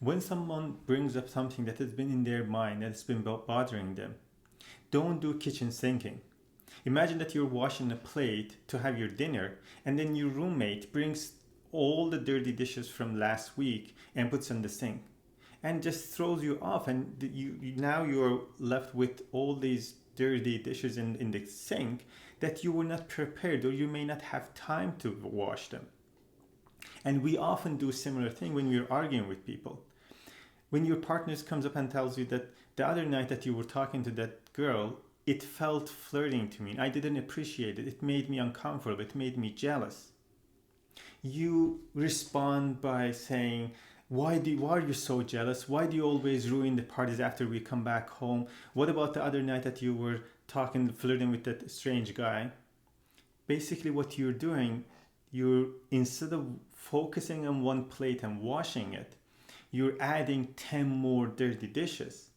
When someone brings up something that has been in their mind, that's been bothering them, don't do kitchen sinking. Imagine that you're washing a plate to have your dinner, and then your roommate brings all the dirty dishes from last week and puts in the sink and just throws you off, and now you're left with all these dirty dishes in the sink that you were not prepared, or you may not have time to wash them. And we often do a similar thing when we're arguing with people. When your partner comes up and tells you that the other night that you were talking to that girl, it felt flirting to me, I didn't appreciate it, it made me uncomfortable, it made me jealous. You respond by saying, why are you so jealous? Why do you always ruin the parties after we come back home? What about the other night that you were talking, flirting with that strange guy? Basically, what you're doing, you're, instead of focusing on one plate and washing it, you're adding 10 more dirty dishes.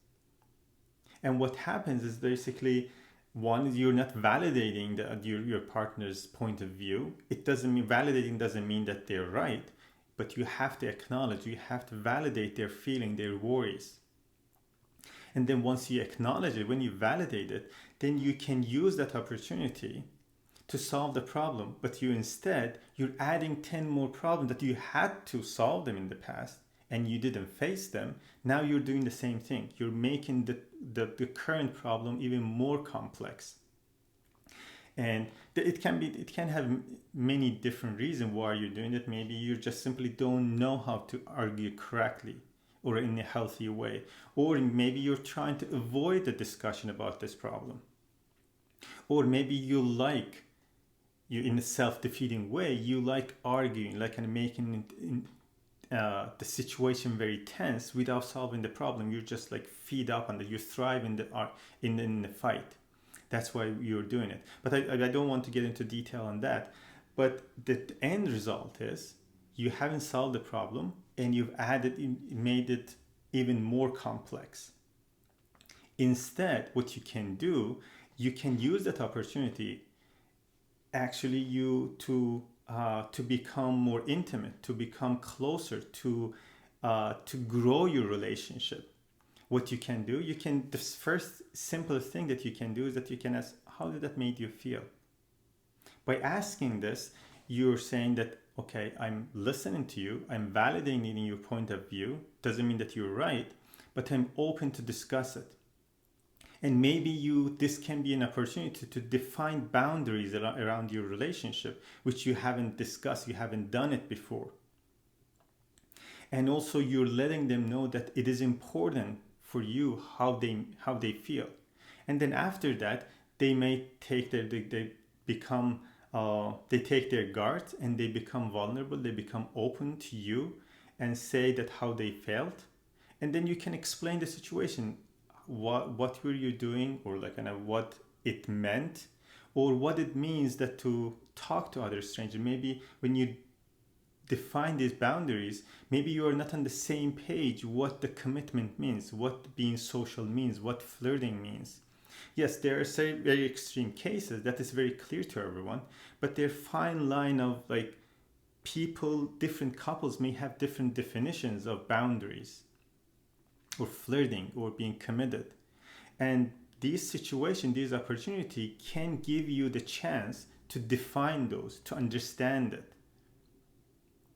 And what happens is basically, one, you're not validating your partner's point of view. It doesn't mean, validating doesn't mean that they're right, but you have to acknowledge, you have to validate their feeling, their worries. And then once you acknowledge it, when you validate it, then you can use that opportunity to solve the problem. But you're adding 10 more problems that you had to solve them in the past and you didn't face them. Now you're doing the same thing. You're making the current problem even more complex. And it can have many different reasons why you're doing it. Maybe you just simply don't know how to argue correctly or in a healthy way. Or maybe you're trying to avoid the discussion about this problem. Or maybe you in a self-defeating way, you like arguing, like and making the situation very tense without solving the problem. You just like feed up on that. You thrive in the fight. That's why you're doing it. But I don't want to get into detail on that. But the end result is you haven't solved the problem and you've made it even more complex. Instead, what you can do, you can use that opportunity actually to become more intimate, to become closer, to grow your relationship. What you can do, the first simplest thing that you can do is that you can ask, how did that make you feel? By asking this, you're saying that, okay, I'm listening to you, I'm validating your point of view. Doesn't mean that you're right, but I'm open to discuss it. And maybe this can be an opportunity to define boundaries around your relationship, which you haven't discussed, you haven't done it before. And also you're letting them know that it is important for you how they feel. And then after that, they may take they take their guards and they become vulnerable, they become open to you and say that how they felt. And then you can explain the situation. What were you doing, or like what it meant, or what it means that to talk to other strangers. Maybe when you define these boundaries, maybe you are not on the same page what the commitment means, what being social means, what flirting means. Yes, there are very extreme cases that is very clear to everyone, but there's fine line of like different couples may have different definitions of boundaries or flirting or being committed. And these situations, these opportunity can give you the chance to define those, to understand it.